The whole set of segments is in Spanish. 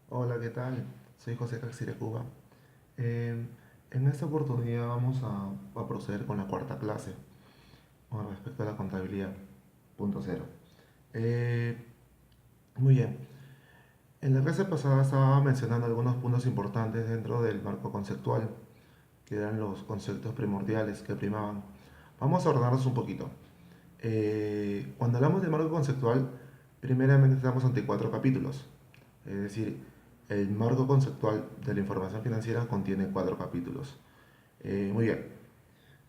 Hola, ¿qué tal? Soy José Caxirecuba. Eh, en esta oportunidad vamos a proceder con la cuarta clase con respecto a la contabilidad, punto cero. Eh, Muy bien. En la clase pasada estaba mencionando algunos puntos importantes dentro del marco conceptual, que eran los conceptos primordiales que primaban. Vamos a ordenarlos un poquito. Cuando hablamos de marco conceptual, primeramente estamos ante cuatro capítulos. Es decir, el marco conceptual de la información financiera contiene cuatro capítulos. Muy bien.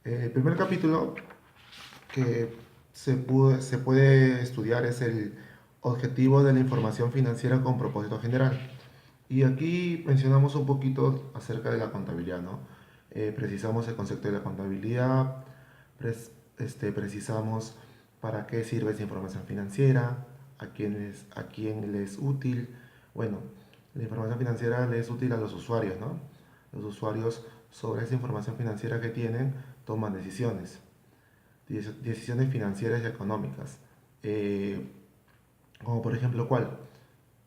El primer capítulo que se puede estudiar es el objetivo de la información financiera con propósito general. Y aquí mencionamos un poquito acerca de la contabilidad, ¿no? Precisamos el concepto de la contabilidad, precisamos para qué sirve esa información financiera, a quién le es útil. Bueno, la información financiera le es útil a los usuarios, ¿no? Los usuarios sobre esa información financiera que tienen toman decisiones financieras y económicas. Eh, Como por ejemplo, ¿cuál?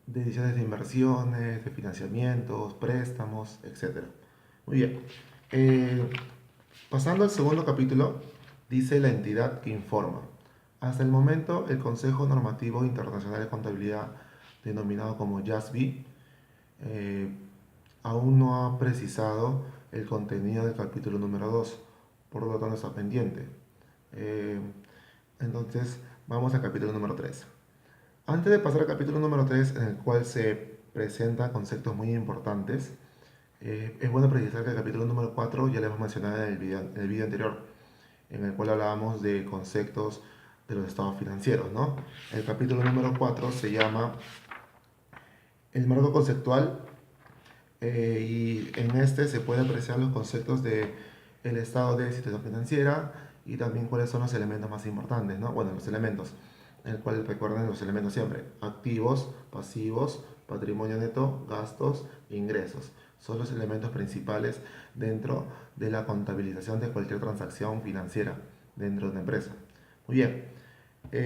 Decisiones de inversiones, de financiamientos, préstamos, etcétera. Muy bien. Eh, Pasando al segundo capítulo, dice la entidad que informa. Hasta el momento, el Consejo Normativo Internacional de Contabilidad, denominado como JASB, eh, aún no ha precisado el contenido del capítulo número 2, por lo tanto está pendiente. Eh, entonces, vamos al capítulo número 3. Antes de pasar al capítulo número 3, en el cual se presentan conceptos muy importantes, es bueno precisar que el capítulo número 4 ya lo hemos mencionado en el video anterior, en el cual hablábamos de conceptos de los estados financieros, ¿no? El capítulo número 4 se llama El marco conceptual, y en este se puede apreciar los conceptos de el estado de situación financiera y también cuáles son los elementos más importantes, ¿no? Bueno, los elementos, en el cual recuerden los elementos siempre: activos, pasivos, patrimonio neto, gastos, ingresos. Son los elementos principales dentro de la contabilización de cualquier transacción financiera dentro de una empresa. Muy bien.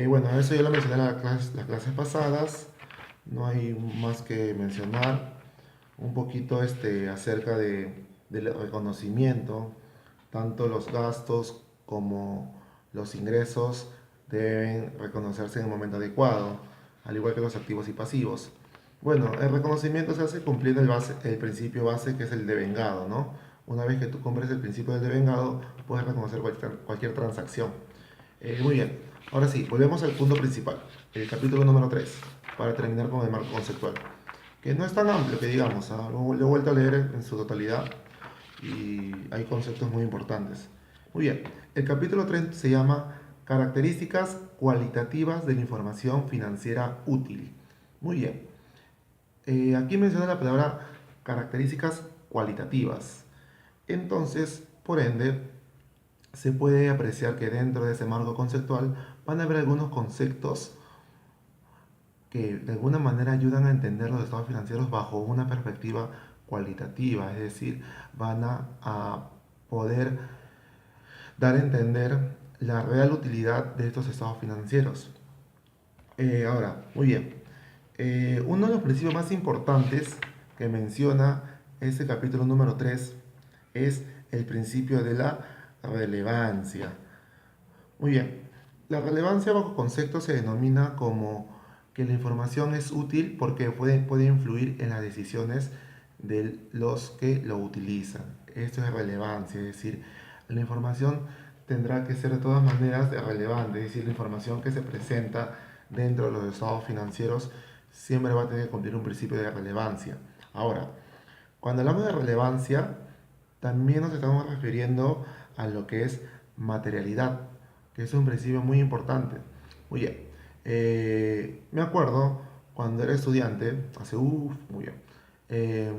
Bueno, eso ya lo mencioné en las clases pasadas. No hay más que mencionar un poquito acerca del reconocimiento. Tanto los gastos como los ingresos deben reconocerse en el momento adecuado, al igual que los activos y pasivos. Bueno, el reconocimiento se hace cumpliendo el principio base, que es el devengado, ¿no? Una vez que tú cumples el principio del devengado, puedes reconocer cualquier transacción. Muy bien, ahora sí, volvemos al punto principal, el capítulo número 3, para terminar con el marco conceptual, que no es tan amplio que digamos, ¿ah? Lo he vuelto a leer en su totalidad y hay conceptos muy importantes. Muy bien, el capítulo 3 se llama Características cualitativas de la información financiera útil. Muy bien, aquí menciona la palabra características cualitativas. Entonces, por ende, se puede apreciar que dentro de ese marco conceptual van a haber algunos conceptos que de alguna manera ayudan a entender los estados financieros bajo una perspectiva cualitativa, es decir, a poder dar a entender la real utilidad de estos estados financieros. Ahora, muy bien, uno de los principios más importantes que menciona este capítulo número 3 es el principio de la relevancia. Muy bien. La relevancia bajo concepto se denomina como que la información es útil porque puede influir en las decisiones de los que lo utilizan. Esto es relevancia, es decir, la información tendrá que ser de todas maneras relevante, es decir, la información que se presenta dentro de los estados financieros siempre va a tener que cumplir un principio de relevancia. Ahora, cuando hablamos de relevancia, también nos estamos refiriendo a lo que es materialidad, que es un principio muy importante. Muy bien, me acuerdo cuando era estudiante, muy bien, eh,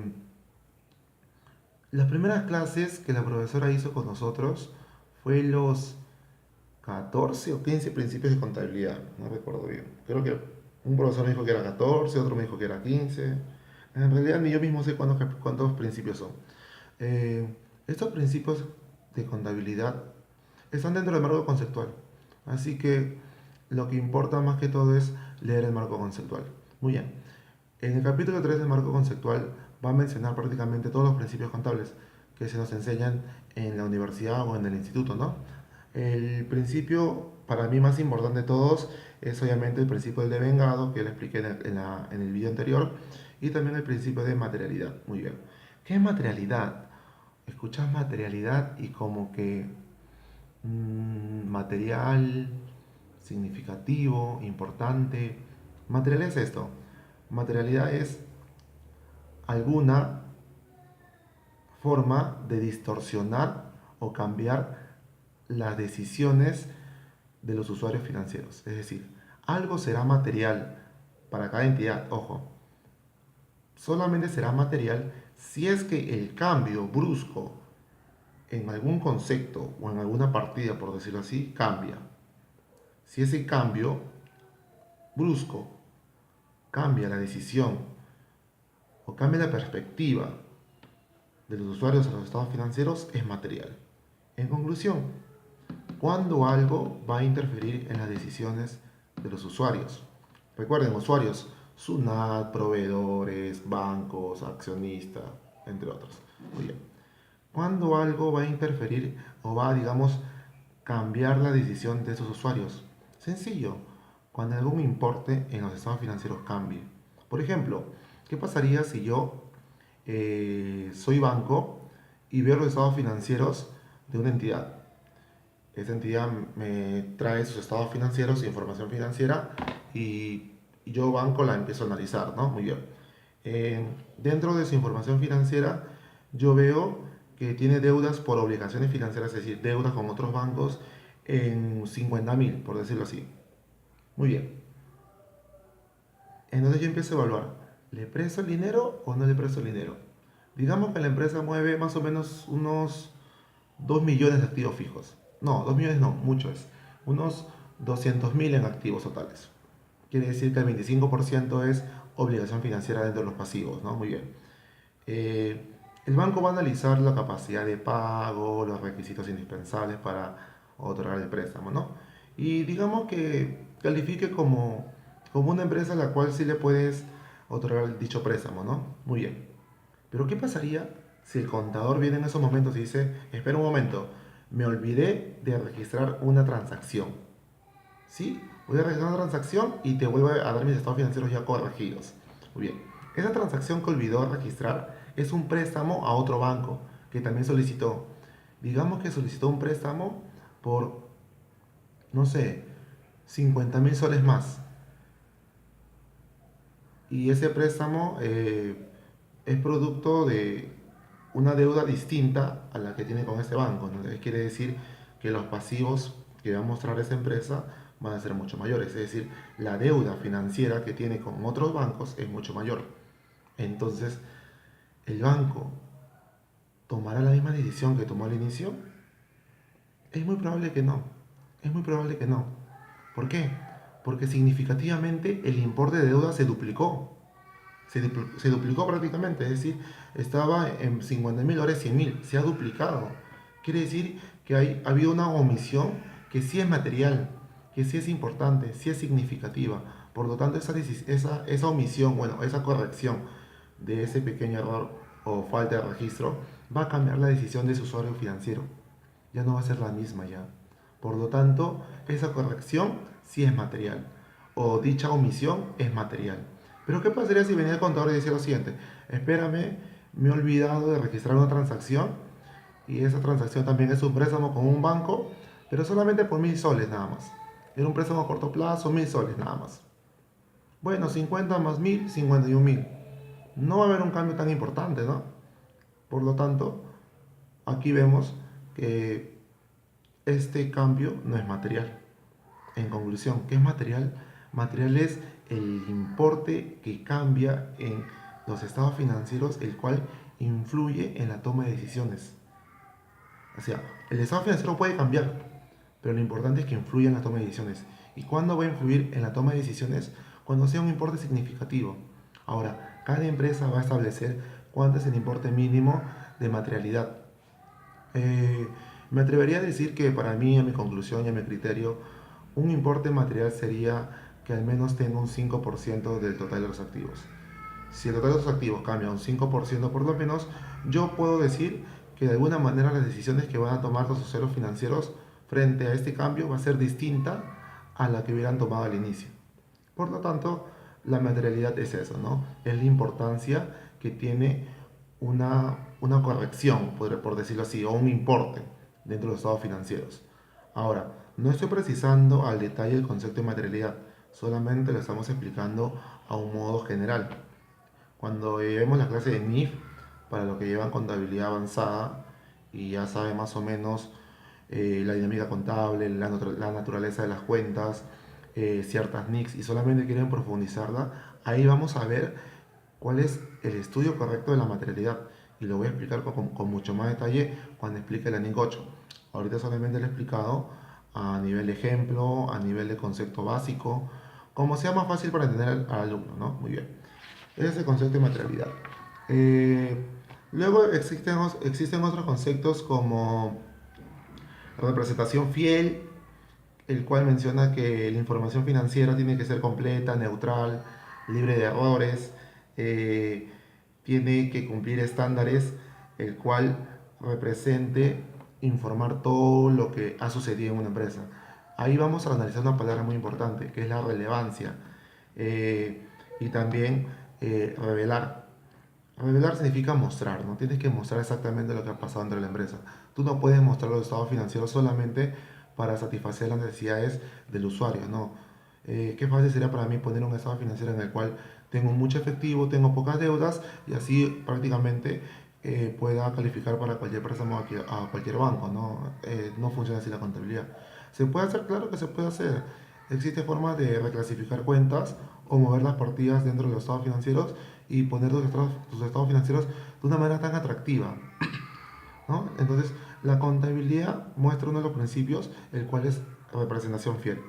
las primeras clases que la profesora hizo con nosotros fue los 14 o 15 principios de contabilidad, no recuerdo bien. Creo que un profesor me dijo que era 14, otro me dijo que era 15. En realidad ni yo mismo sé cuántos principios son. Eh, Estos principios de contabilidad están dentro del marco conceptual. Así que lo que importa más que todo es leer el marco conceptual. Muy bien. En el capítulo 3 del marco conceptual va a mencionar prácticamente todos los principios contables que se nos enseñan en la universidad o en el instituto, ¿no? El principio para mí más importante de todos es obviamente el principio del devengado, que le expliqué en el video anterior, y también el principio de materialidad. Muy bien. ¿Qué es materialidad? Escuchas materialidad y como que material, significativo, importante. Materialidad es esto. Materialidad es alguna forma de distorsionar o cambiar las decisiones de los usuarios financieros. Es decir, algo será material para cada entidad, ojo, solamente será material si es que el cambio brusco en algún concepto o en alguna partida, por decirlo así, cambia. Si ese cambio brusco cambia la decisión o cambia la perspectiva de los usuarios a los estados financieros, es material. En conclusión, ¿cuándo algo va a interferir en las decisiones de los usuarios? Recuerden, usuarios, SUNAT, proveedores, bancos, accionistas, entre otros. Muy bien. ¿Cuándo algo va a interferir o va a, digamos, cambiar la decisión de esos usuarios? Sencillo, cuando algún importe en los estados financieros cambie. Por ejemplo, ¿qué pasaría si yo soy banco y veo los estados financieros de una entidad? Esa entidad me trae sus estados financieros, su información financiera y yo banco la empiezo a analizar, ¿no? Muy bien. Dentro de su información financiera yo veo que tiene deudas por obligaciones financieras, es decir, deudas con otros bancos en 50.000, por decirlo así. Muy bien. Entonces yo empiezo a evaluar, ¿le presto el dinero o no le presto el dinero? Digamos que la empresa mueve más o menos unos 2 millones de activos fijos. No, 2 millones no, mucho es. Unos 200.000 en activos totales. Quiere decir que el 25% es obligación financiera dentro de los pasivos, ¿no? Muy bien. El banco va a analizar la capacidad de pago, los requisitos indispensables para otorgar el préstamo, ¿no? Y digamos que califique como una empresa a la cual sí le puedes otorgar dicho préstamo, ¿no? Muy bien. Pero ¿qué pasaría si el contador viene en esos momentos y dice, espera un momento, me olvidé de registrar una transacción? ¿Sí? Voy a registrar una transacción y te vuelvo a dar mis estados financieros ya corregidos. Muy bien. Esa transacción que olvidó registrar es un préstamo a otro banco que también solicitó. Digamos que solicitó un préstamo por, no sé, 50.000 soles más. Y ese préstamo es producto de una deuda distinta a la que tiene con este banco. Entonces quiere decir que los pasivos que va a mostrar esa empresa van a ser mucho mayores. Es decir, la deuda financiera que tiene con otros bancos es mucho mayor. Entonces, ¿el banco tomará la misma decisión que tomó al inicio? Es muy probable que no. Es muy probable que no. ¿Por qué? Porque significativamente el importe de deuda se duplicó. Se duplicó prácticamente, es decir, estaba en 50.000, ahora es 100.000, se ha duplicado. Quiere decir que ha habido una omisión que sí es material, que sí es importante, sí es significativa. Por lo tanto, esa omisión, bueno, esa corrección de ese pequeño error o falta de registro va a cambiar la decisión de su usuario financiero. Ya no va a ser la misma ya. Por lo tanto, esa corrección sí es material o dicha omisión es material. Pero ¿qué pasaría si venía el contador y decía lo siguiente? Espérame, me he olvidado de registrar una transacción y esa transacción también es un préstamo con un banco, pero solamente por 1.000 soles nada más. Era un préstamo a corto plazo, 1.000 soles nada más. Bueno, 50 más 1.000, 51.000. No va a haber un cambio tan importante, ¿no? Por lo tanto, aquí vemos que este cambio no es material. En conclusión, ¿qué es material? Material es el importe que cambia en los estados financieros, el cual influye en la toma de decisiones. O sea, el estado financiero puede cambiar, pero lo importante es que influya en la toma de decisiones. ¿Y cuándo va a influir en la toma de decisiones? Cuando sea un importe significativo. Ahora, cada empresa va a establecer cuánto es el importe mínimo de materialidad. Eh, Me atrevería a decir que para mí, a mi conclusión y a mi criterio, un importe material sería que al menos tenga un 5% del total de los activos. si el total de sus activos cambia un 5% por lo menos, yo puedo decir que de alguna manera las decisiones que van a tomar los usuarios financieros frente a este cambio va a ser distinta a la que hubieran tomado al inicio. Por lo tanto, la materialidad es eso, ¿no? Es la importancia que tiene una corrección, por decirlo así, o un importe dentro de los estados financieros. Ahora, no estoy precisando al detalle el concepto de materialidad, solamente lo estamos explicando a un modo general. Cuando llevemos la clase de NIF, para los que llevan contabilidad avanzada y ya saben más o menos la dinámica contable, la naturaleza de las cuentas, ciertas NICs y solamente quieren profundizarla, ahí vamos a ver cuál es el estudio correcto de la materialidad y lo voy a explicar con mucho más detalle cuando explique la NIC 8. Ahorita solamente lo he explicado a nivel de ejemplo, a nivel de concepto básico, como sea más fácil para entender al alumno, ¿no? Muy bien. Ese es el concepto de materialidad. Luego existen otros conceptos como representación fiel, el cual menciona que la información financiera tiene que ser completa, neutral, libre de errores, tiene que cumplir estándares, el cual represente informar todo lo que ha sucedido en una empresa. Ahí vamos a analizar una palabra muy importante, que es la relevancia, y también revelar. Revelar significa mostrar, ¿no? Tienes que mostrar exactamente lo que ha pasado dentro de la empresa. Tú no puedes mostrar los estados financieros solamente para satisfacer las necesidades del usuario, ¿no? Qué fácil sería para mí poner un estado financiero en el cual tengo mucho efectivo, tengo pocas deudas y así prácticamente pueda calificar para cualquier préstamo a cualquier banco, ¿no? No funciona así la contabilidad. ¿Se puede hacer? Claro que se puede hacer. Existe formas de reclasificar cuentas o mover las partidas dentro de los estados financieros y poner tus estados financieros de una manera tan atractiva, ¿no? Entonces, la contabilidad muestra uno de los principios, el cual es representación fiel.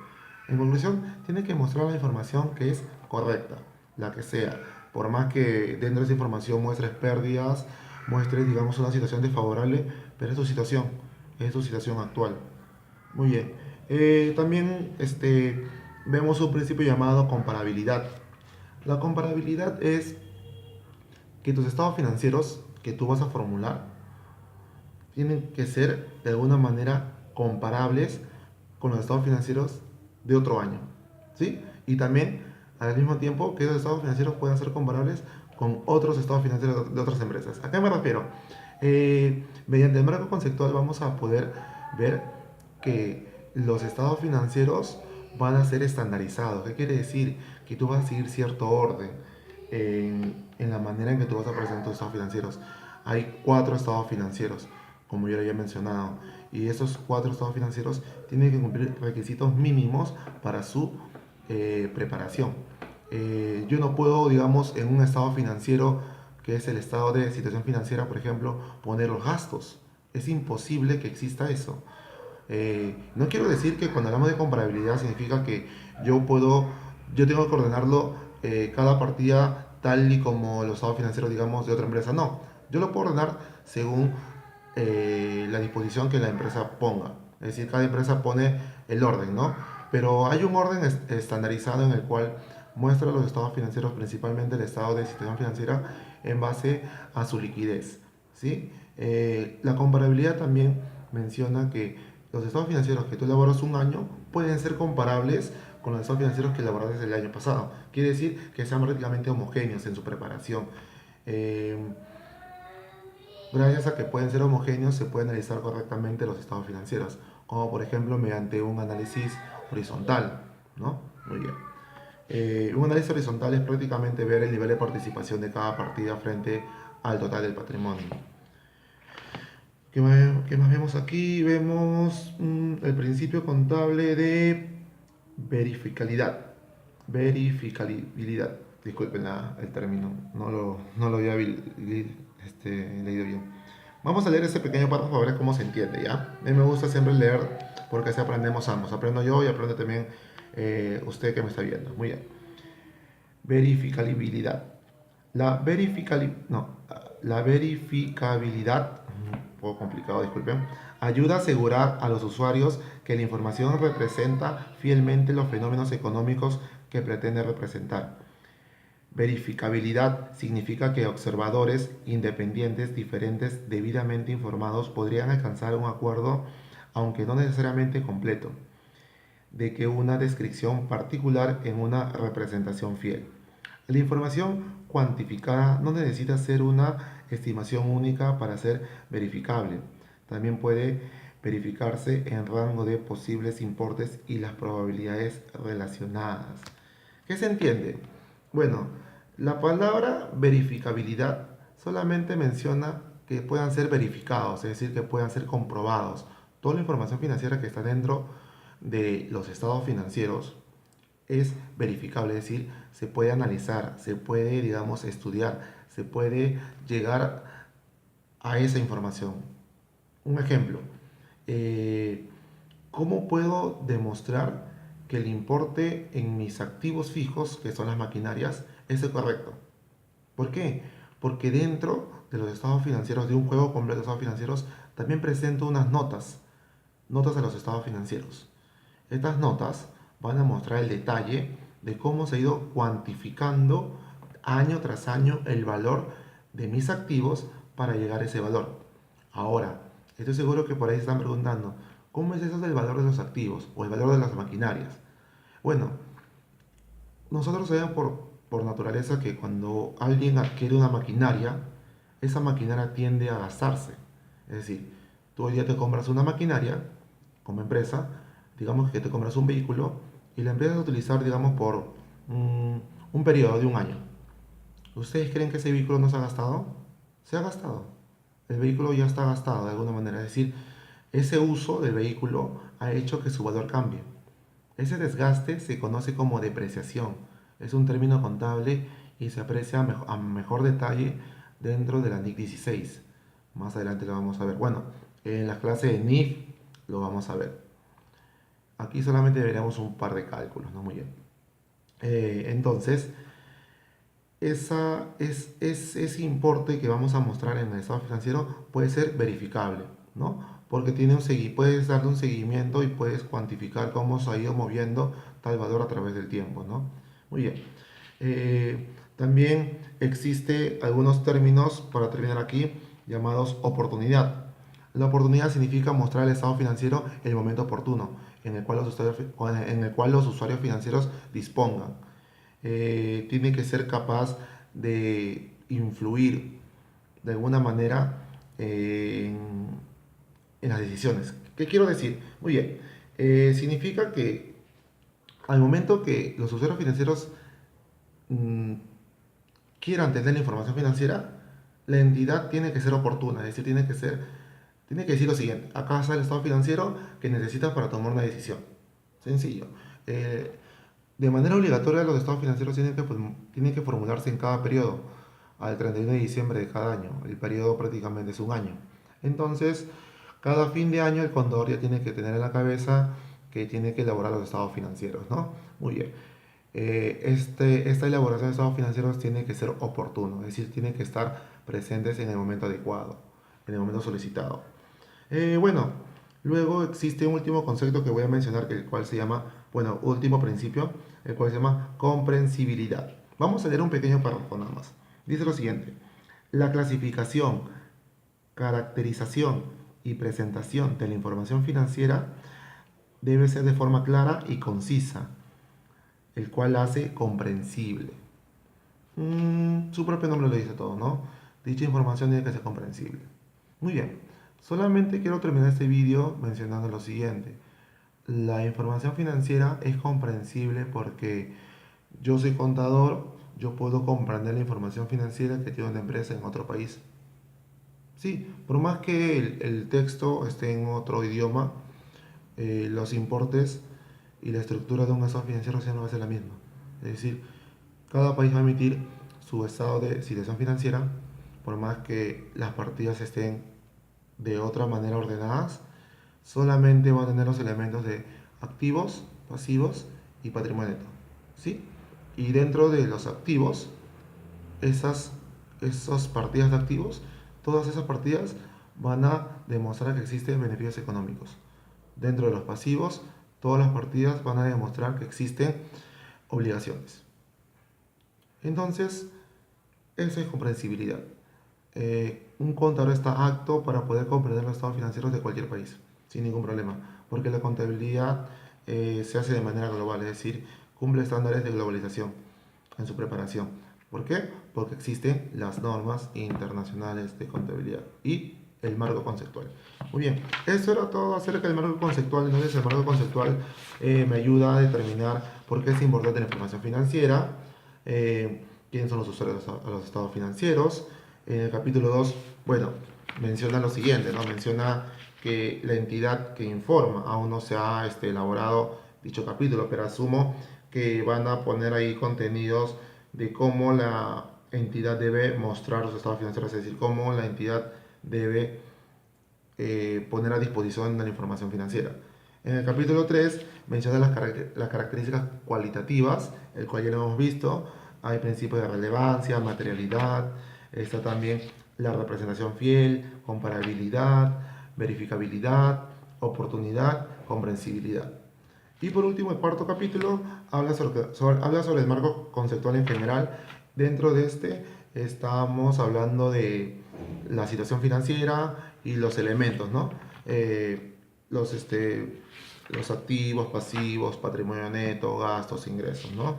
En conclusión, tiene que mostrar la información que es correcta, la que sea. Por más que dentro de esa información muestres pérdidas, muestres, digamos, una situación desfavorable, pero es tu situación actual. Muy bien. También vemos un principio llamado comparabilidad. La comparabilidad es que tus estados financieros que tú vas a formular tienen que ser de alguna manera comparables con los estados financieros de otro año, ¿sí? Y también al mismo tiempo que esos estados financieros puedan ser comparables con otros estados financieros de otras empresas. ¿A qué me refiero? Mediante el marco conceptual vamos a poder ver que los estados financieros van a ser estandarizados. ¿Qué quiere decir? Que tú vas a seguir cierto orden en la manera en que tú vas a presentar tus estados financieros. Hay 4 estados financieros, como yo le había mencionado, y esos 4 estados financieros tienen que cumplir requisitos mínimos para su preparación. Yo no puedo, digamos, en un estado financiero que es el estado de situación financiera, por ejemplo, poner los gastos. Es imposible que exista eso. No quiero decir que cuando hablamos de comparabilidad significa que yo tengo que ordenarlo cada partida tal y como los estados financieros, digamos, de otra empresa. No, yo lo puedo ordenar según la disposición que la empresa ponga. Es decir, cada empresa pone el orden, ¿no? Pero hay un orden estandarizado en el cual muestra los estados financieros, principalmente el estado de situación financiera, en base a su liquidez, ¿sí? La comparabilidad también menciona que los estados financieros que tú elaboras un año pueden ser comparables con los estados financieros que elaboraste el año pasado. Quiere decir que sean prácticamente homogéneos en su preparación. Eh, Gracias a que pueden ser homogéneos, se pueden analizar correctamente los estados financieros, como por ejemplo mediante un análisis horizontal, ¿no? Muy bien. Un análisis horizontal es prácticamente ver el nivel de participación de cada partida frente al total del patrimonio. Qué más vemos aquí? Vemos el principio contable de verificabilidad. Verificabilidad. Disculpen el término, no lo había leído bien. Vamos a leer ese pequeño párrafo para ver cómo se entiende, ¿ya? A mí me gusta siempre leer porque así aprendemos ambos. Aprendo yo y aprende también usted que me está viendo. Muy bien. Verificabilidad. La verificabilidad, un poco complicado, disculpen, ayuda a asegurar a los usuarios que la información representa fielmente los fenómenos económicos que pretende representar. Verificabilidad significa que observadores independientes diferentes debidamente informados podrían alcanzar un acuerdo, aunque no necesariamente completo, de que una descripción particular en una representación fiel. La información cuantificada no necesita ser una estimación única para ser verificable. También puede verificarse en rango de posibles importes y las probabilidades relacionadas. ¿Qué se entiende? Bueno, la palabra verificabilidad solamente menciona que puedan ser verificados, es decir, que puedan ser comprobados. Toda la información financiera que está dentro de los estados financieros es verificable, es decir, se puede analizar, se puede, digamos, estudiar, se puede llegar a esa información. Un ejemplo, eh, ¿cómo puedo demostrar que el importe en mis activos fijos, que son las maquinarias, es el correcto? ¿Por qué? Porque dentro de los estados financieros, de un juego completo de estados financieros, también presento unas notas a los estados financieros. Estas notas van a mostrar el detalle de cómo se ha ido cuantificando año tras año el valor de mis activos para llegar a ese valor. Ahora, estoy seguro que por ahí están preguntando, ¿cómo es eso del valor de los activos o el valor de las maquinarias? Bueno, nosotros sabemos por naturaleza que cuando alguien adquiere una maquinaria, esa maquinaria tiende a gastarse. Es decir, tú hoy día te compras una maquinaria como empresa, digamos que te compras un vehículo y la empiezas a utilizar, digamos, por un periodo de un año. ¿Ustedes creen que ese vehículo no se ha gastado? Se ha gastado. El vehículo ya está gastado de alguna manera. Es decir, ese uso del vehículo ha hecho que su valor cambie. Ese desgaste se conoce como depreciación. Es un término contable y se aprecia a mejor detalle dentro de la NIC 16. Más adelante lo vamos a ver. Bueno, en la clase de NIF lo vamos a ver. Aquí solamente veremos un par de cálculos, ¿no? Muy bien. Entonces, ese importe que vamos a mostrar en el estado financiero puede ser verificable, ¿no? Porque puedes darle un seguimiento y puedes cuantificar cómo se ha ido moviendo tal valor a través del tiempo, ¿no? Muy bien. También existe algunos términos, para terminar aquí, llamados oportunidad. La oportunidad significa mostrar al estado financiero el momento oportuno en el cual los usuarios financieros dispongan. Tiene que ser capaz de influir de alguna manera en las decisiones. ¿Qué quiero decir? Muy bien, significa que al momento que los usuarios financieros mm, quieran tener la información financiera, la entidad tiene que ser oportuna, es decir, tiene que decir lo siguiente: acá está el estado financiero que necesitas para tomar una decisión. Sencillo. Eh, de manera obligatoria, los estados financieros tienen que formularse en cada periodo, al 31 de diciembre de cada año. El periodo prácticamente es un año. Entonces, cada fin de año el contador ya tiene que tener en la cabeza que tiene que elaborar los estados financieros, ¿no? Muy bien. Esta elaboración de estados financieros tiene que ser oportuno, es decir, tiene que estar presentes en el momento adecuado, en el momento solicitado. Bueno, luego existe un último concepto que voy a mencionar, el cual se llama, bueno, último principio, el cual se llama comprensibilidad. Vamos a leer un pequeño párrafo nada más. Dice lo siguiente: la clasificación, caracterización y presentación de la información financiera debe ser de forma clara y concisa, el cual la hace comprensible. Su propio nombre lo dice todo, ¿no? Dicha información tiene que ser comprensible. Muy bien, solamente quiero terminar este vídeo mencionando lo siguiente. La información financiera es comprensible porque yo soy contador, yo puedo comprender la información financiera que tiene una empresa en otro país. Sí, por más que el texto esté en otro idioma, los importes y la estructura de un estado financiero siempre va a ser la misma. Es decir, cada país va a emitir su estado de situación financiera, por más que las partidas estén de otra manera ordenadas, solamente va a tener los elementos de activos, pasivos y patrimonio neto. ¿Sí? Y dentro de los activos, esas partidas de activos, todas esas partidas van a demostrar que existen beneficios económicos. Dentro de los pasivos, todas las partidas van a demostrar que existen obligaciones. Entonces, eso es comprensibilidad. Un contador está apto para poder comprender los estados financieros de cualquier país, sin ningún problema, porque la contabilidad se hace de manera global, es decir, cumple estándares de globalización en su preparación. ¿Por qué? Porque existen las normas internacionales de contabilidad y el marco conceptual. Muy bien, eso era todo acerca del marco conceptual. Entonces, el marco conceptual me ayuda a determinar por qué es importante la información financiera, quiénes son los usuarios de los estados financieros. En el capítulo 2, bueno, menciona lo siguiente, ¿no? Menciona que la entidad que informa, aún no se ha elaborado dicho capítulo, pero asumo que van a poner ahí contenidos de cómo la entidad debe mostrar los estados financieros, es decir, cómo la entidad debe poner a disposición de la información financiera. En el capítulo 3 menciona las características cualitativas, el cual ya lo hemos visto. Hay principios de relevancia, materialidad, está también la representación fiel, comparabilidad, verificabilidad, oportunidad, comprensibilidad. Y por último, el cuarto capítulo habla sobre el marco conceptual en general. Dentro de este estamos hablando de la situación financiera y los elementos, ¿no? Los, los activos, pasivos, patrimonio neto, gastos, ingresos, ¿no?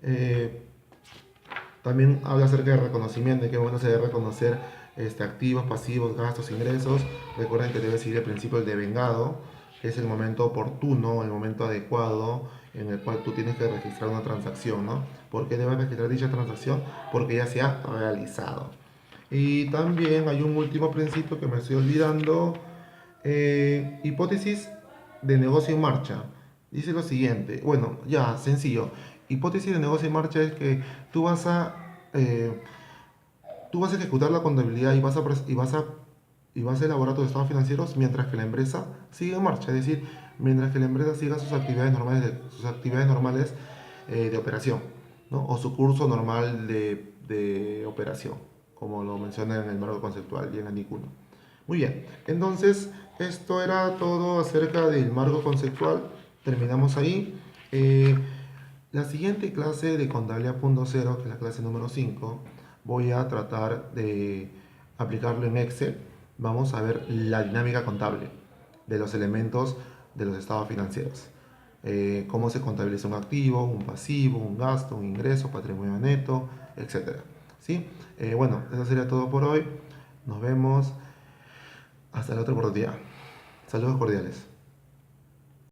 Eh, También habla acerca del reconocimiento, de que bueno se debe reconocer activos, pasivos, gastos, ingresos. Recuerden que debe seguir el principio del devengado, que es el momento oportuno, el momento adecuado en el cual tú tienes que registrar una transacción, ¿no? ¿Por qué debes registrar dicha transacción? Porque ya se ha realizado. Y también hay un último principio que me estoy olvidando. Hipótesis de negocio en marcha. Dice lo siguiente, bueno, ya, sencillo. Hipótesis de negocio en marcha es que tú vas a, eh, tú vas a ejecutar la contabilidad y vas a elaborar tus estados financieros mientras que la empresa sigue en marcha. Es decir, mientras que la empresa siga sus actividades normales de operación, ¿no? O su curso normal de operación, como lo menciona en el marco conceptual y en la NIC 1. Muy bien, entonces esto era todo acerca del marco conceptual. Terminamos ahí. Eh, la siguiente clase de contabilidad punto cero, que es la clase número 5, voy a tratar de aplicarlo en Excel. Vamos a ver la dinámica contable de los elementos de los estados financieros. Cómo se contabiliza un activo, un pasivo, un gasto, un ingreso, patrimonio neto, etcétera. ¿Sí? Bueno, eso sería todo por hoy. Nos vemos hasta la otra oportunidad. Saludos cordiales.